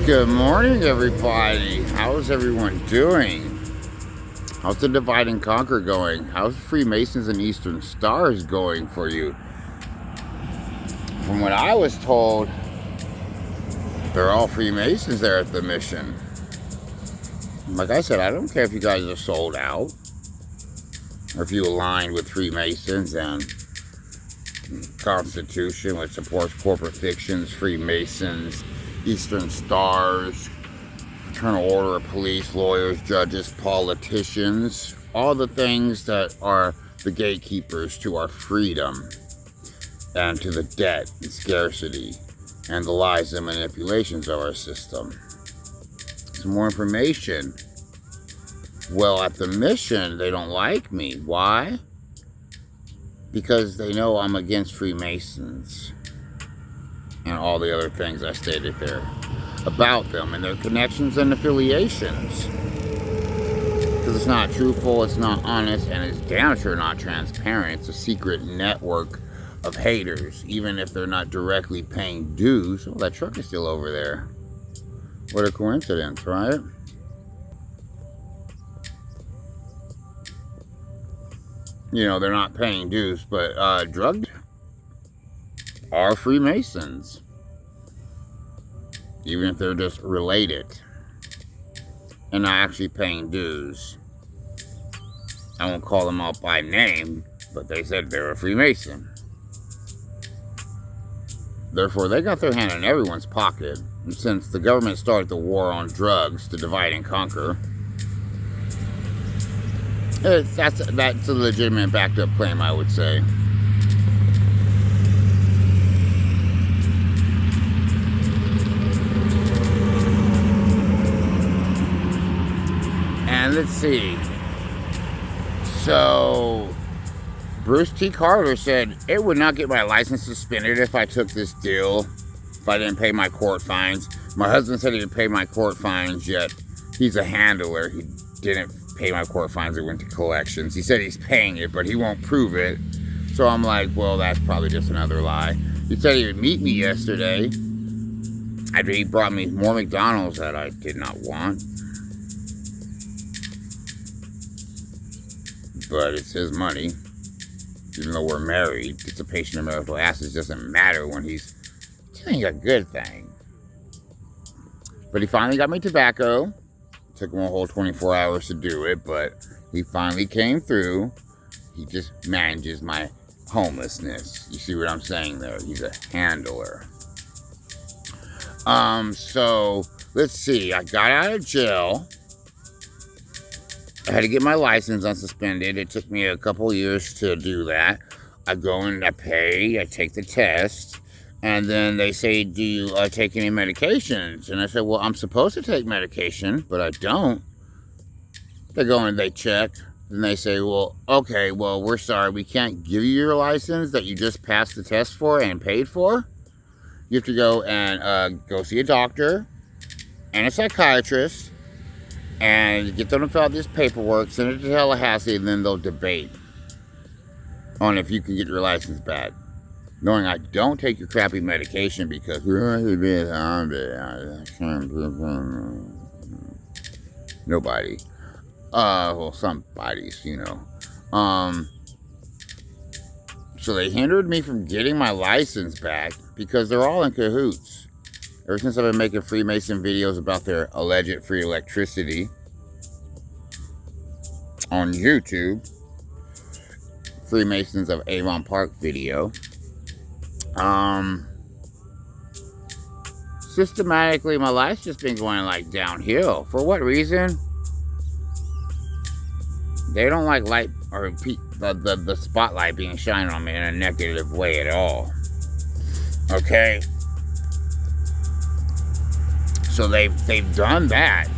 Good morning, everybody. How's everyone doing? How's the divide and conquer going? How's Freemasons and Eastern Stars going for you? From what I was told, they're all Freemasons there at the mission. Like I said, I don't care if you guys are sold out or if you align with Freemasons and Constitution, which supports corporate fictions, Freemasons, Eastern Stars, fraternal order of police, lawyers, judges, politicians, all the things that are the gatekeepers to our freedom and to the debt and scarcity and the lies and manipulations of our system. Some more information. Well, at the mission, they don't like me. Why? Because they know I'm against Freemasons and all the other things I stated there about them and their connections and affiliations. Because it's not truthful, it's not honest, and it's damn sure not transparent. It's a secret network of haters, even if they're not directly paying dues. Oh, that truck is still over there. What a coincidence, right? You know, they're not paying dues, but drugs are Freemasons, even if they're just related and not actually paying dues. I won't call them out by name, but they said they're a Freemason. Therefore, they got their hand in everyone's pocket. And since the government started the war on drugs to divide and conquer, that's a legitimate backed up claim, I would say. And let's see. So, Bruce T. Carter said, it would not get my license suspended if I took this deal, if I didn't pay my court fines. My husband said he would pay my court fines, yet he's a handler. He didn't pay my court fines. It went to collections. He said he's paying it, but he won't prove it. So I'm like, well, that's probably just another lie. He said he would meet me yesterday after he brought me more McDonald's that I did not want. But it's his money. Even though we're married, dissipation of marital assets doesn't matter when he's doing a good thing. But he finally got me tobacco. It took him a whole 24 hours to do it, but he finally came through. He just manages my homelessness. You see what I'm saying there? He's a handler. So let's see. I got out of jail. I had to get my license unsuspended. It took me a couple years to do that. I go and I pay, I take the test, and then they say, do you take any medications? And I said, well, I'm supposed to take medication, but I don't. They go and they check, and they say, well, okay, well, we're sorry. We can't give you your license that you just passed the test for and paid for. You have to go and go see a doctor and a psychiatrist, and get them to fill out this paperwork, send it to Tallahassee, and then they'll debate on if you can get your license back. Knowing I don't take your crappy medication because nobody. Well, some bodies, you know. So they hindered me from getting my license back because they're all in cahoots. Ever since I've been making Freemason videos about their alleged free electricity on YouTube, Freemasons of Avon Park video, systematically my life's just been going like downhill. For what reason? They don't like light or the spotlight being shined on me in a negative way at all. Okay? So they've done that.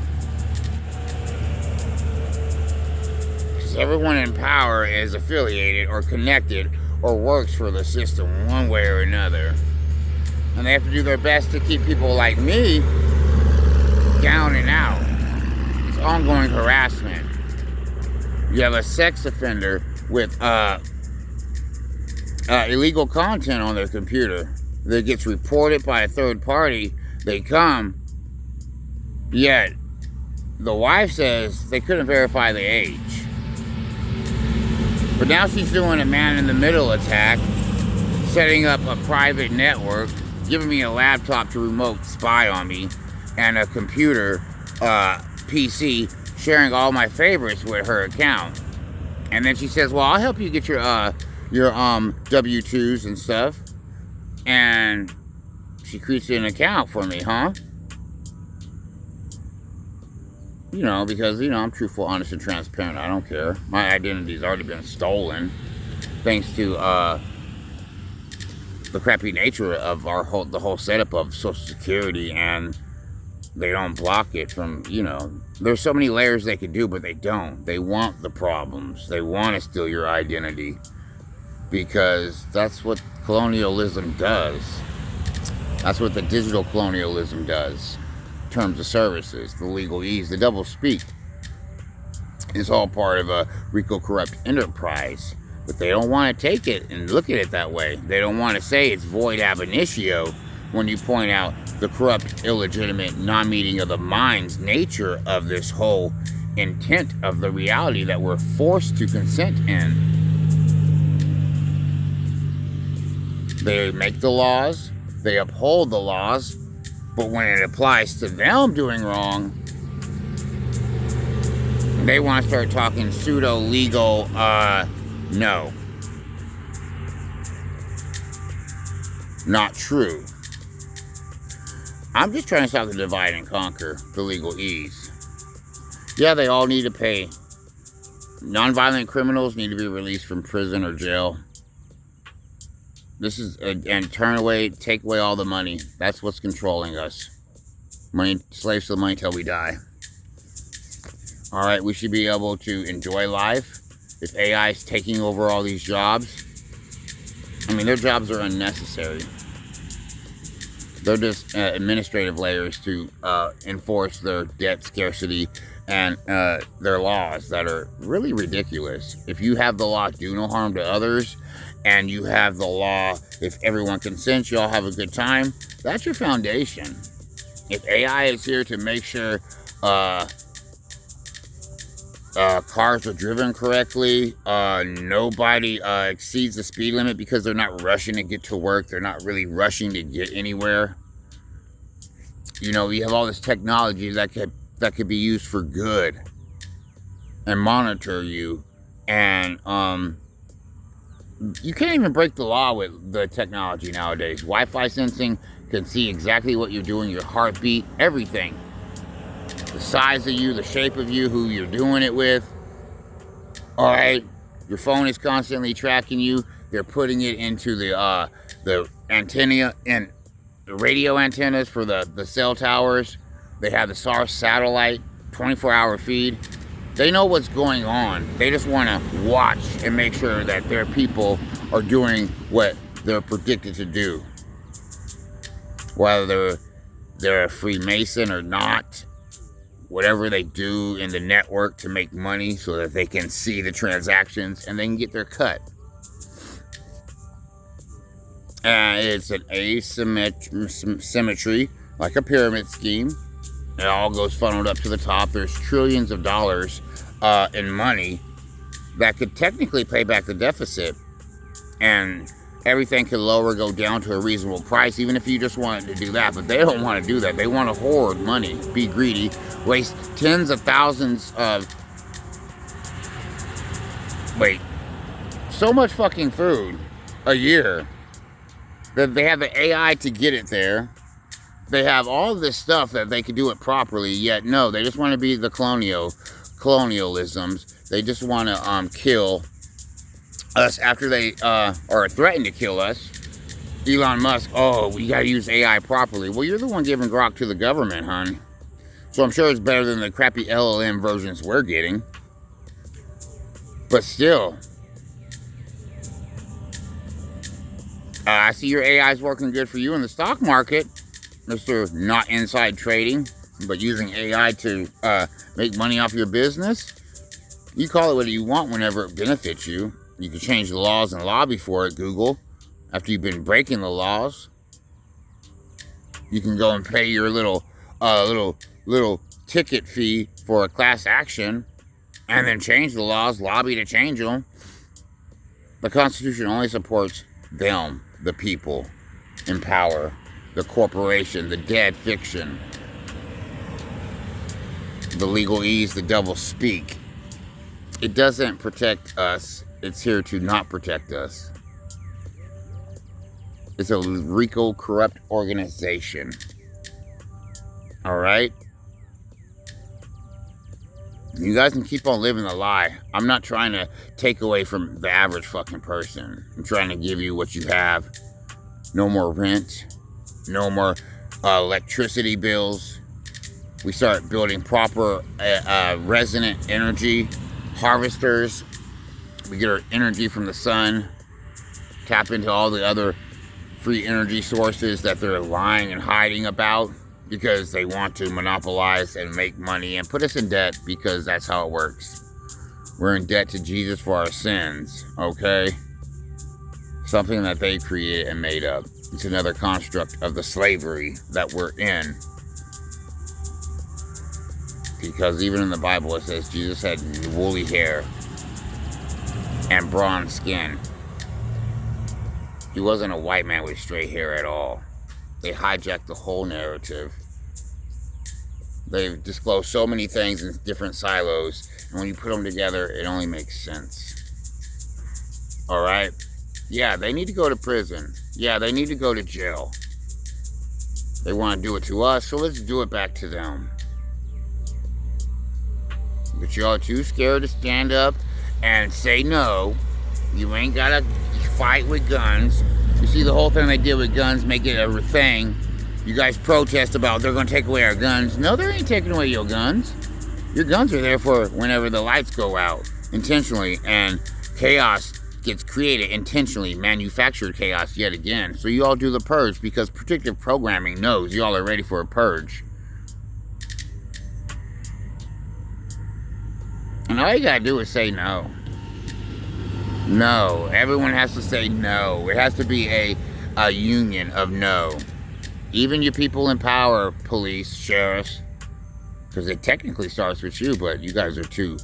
Because everyone in power is affiliated or connected or works for the system one way or another. And they have to do their best to keep people like me down and out. It's ongoing harassment. You have a sex offender with illegal content on their computer that gets reported by a third party. They come Yet, the wife says they couldn't verify the age. But now she's doing a man-in-the-middle attack, setting up a private network, giving me a laptop to remote spy on me, and a computer, PC, sharing all my favorites with her account. And then she says, well, I'll help you get your W-2s and stuff. And she creates an account for me, huh? You know, because, you know, I'm truthful, honest, and transparent. I don't care. My identity's already been stolen. Thanks to, the crappy nature of the whole setup of Social Security, and they don't block it from, you know, there's so many layers they could do, but they don't. They want the problems. They want to steal your identity, because that's what colonialism does. That's what the digital colonialism does. Terms of services, the legalese, the double speak. It's all part of a RICO corrupt enterprise. But they don't want to take it and look at it that way. They don't want to say it's void ab initio when you point out the corrupt, illegitimate, non-meeting of the mind's nature of this whole intent of the reality that we're forced to consent in. They make the laws, they uphold the laws, but when it applies to them doing wrong, they want to start talking pseudo-legal, no. Not true. I'm just trying to stop the divide and conquer, the legalese. Yeah, they all need to pay. Nonviolent criminals need to be released from prison or jail. This is, and turn away, take away all the money. That's what's controlling us. Money, slaves to the money till we die. All right, we should be able to enjoy life. If AI is taking over all these jobs, I mean, their jobs are unnecessary. They're just administrative layers to enforce their debt scarcity and their laws that are really ridiculous. If you have the law, do no harm to others, and you have the law, if everyone consents, you all have a good time, that's your foundation. If AI is here to make sure cars are driven correctly, nobody exceeds the speed limit because they're not rushing to get to work, they're not really rushing to get anywhere. You know, you have all this technology that could be used for good and monitor you, and you can't even break the law with the technology nowadays. Wi-Fi sensing can see exactly what you're doing, your heartbeat, everything. The size of you, the shape of you, who you're doing it with. All right, your phone is constantly tracking you. They're putting it into the antenna and the radio antennas for the cell towers. They have the SAR satellite 24-hour feed. They know what's going on. They just want to watch and make sure that their people are doing what they're predicted to do. Whether they're a Freemason or not, whatever they do in the network to make money so that they can see the transactions and they can get their cut. And it's an asymmetry, like a pyramid scheme. It all goes funneled up to the top. There's trillions of dollars in money that could technically pay back the deficit, and everything could go down to a reasonable price, even if you just wanted to do that. But they don't want to do that. They want to hoard money, be greedy, waste tens of thousands of, so much fucking food a year that they have the AI to get it there. They have all this stuff that they could do it properly, yet no, they just want to be the colonialisms. They just want to kill us after they are threatened to kill us. Elon Musk, oh, we got to use AI properly. Well, you're the one giving grok to the government, hon. So I'm sure it's better than the crappy LLM versions we're getting. But still, I see your AI is working good for you in the stock market, Mr. Not Inside Trading, but using AI to make money off your business. You call it what you want whenever it benefits you. You can change the laws and lobby for it, Google, after you've been breaking the laws. You can go and pay your little little ticket fee for a class action and then change the laws, lobby to change them. The Constitution only supports them, the people in power, the corporation, the dead fiction, the legalese, the double speak. It doesn't protect us. It's here to not protect us. It's a RICO corrupt organization. All right? You guys can keep on living the lie. I'm not trying to take away from the average fucking person. I'm trying to give you what you have. No more rent. No more electricity bills. We start building proper resident energy harvesters. We get our energy from the sun. Tap into all the other free energy sources that they're lying and hiding about, because they want to monopolize and make money and put us in debt, because that's how it works. We're in debt to Jesus for our sins, okay? Something that they created and made up. It's another construct of the slavery that we're in. Because even in the Bible it says Jesus had woolly hair and bronze skin. He wasn't a white man with straight hair at all. They hijacked the whole narrative. They've disclosed so many things in different silos, and when you put them together, it only makes sense. All right? Yeah, they need to go to prison. Yeah, they need to go to jail. They want to do it to us, so let's do it back to them. But y'all are too scared to stand up and say no. You ain't got to fight with guns. You see the whole thing they did with guns, make it a thing. You guys protest about they're going to take away our guns. No, they ain't taking away your guns. Your guns are there for whenever the lights go out, intentionally, and chaos gets created intentionally, manufactured chaos yet again. So you all do the purge, because predictive programming knows y'all are ready for a purge. And all you got to do is say no. No. Everyone has to say no. It has to be a union of no. Even your people in power, police, sheriffs, because it technically starts with you, but you guys are too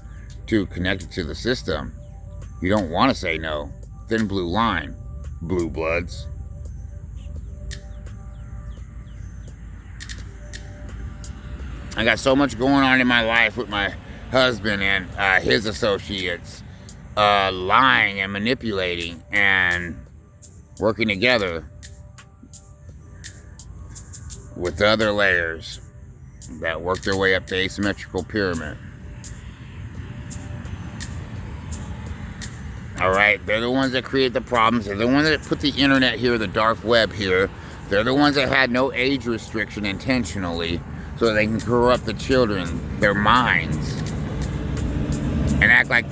connected to the system. You don't want to say no. Thin blue line, blue bloods. I got so much going on in my life with my husband and his associates, lying and manipulating and working together with the other layers that work their way up the asymmetrical pyramid. All right, they're the ones that create the problems. They're the ones that put the internet here, the dark web here. They're the ones that had no age restriction intentionally, so that they can corrupt the children, their minds, and act like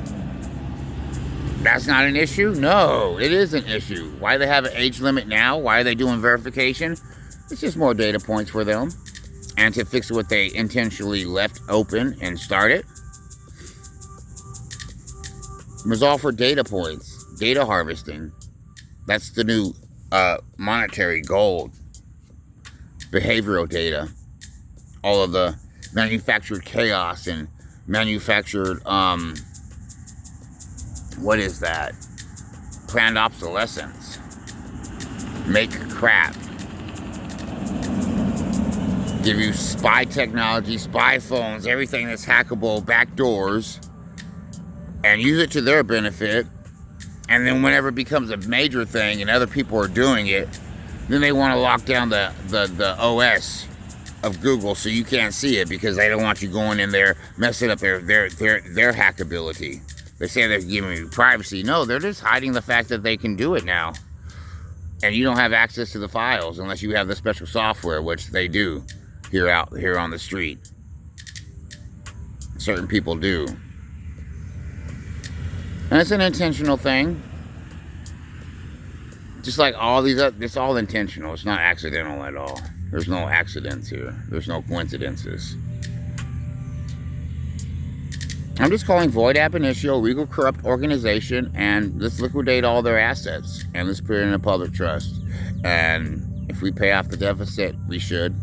that's not an issue. No, it is an issue. Why do they have an age limit now? Why are they doing verification? It's just more data points for them, and to fix what they intentionally left open and started. It was all for data points, data harvesting. That's the new monetary gold. Behavioral data. All of the manufactured chaos and manufactured, what is that? Planned obsolescence. Make crap. Give you spy technology, spy phones, everything that's hackable, backdoors, and use it to their benefit. And then whenever it becomes a major thing and other people are doing it, then they want to lock down the OS of Google so you can't see it, because they don't want you going in there messing up their hackability. They say they're giving you privacy. No, they're just hiding the fact that they can do it now. And you don't have access to the files unless you have the special software, which they do here on the street. Certain people do. And it's an intentional thing. Just like all these other, it's all intentional. It's not accidental at all. There's no accidents here. There's no coincidences. I'm just calling void ab initio, legal corrupt organization, and let's liquidate all their assets and let's put it in a public trust. And if we pay off the deficit, we should.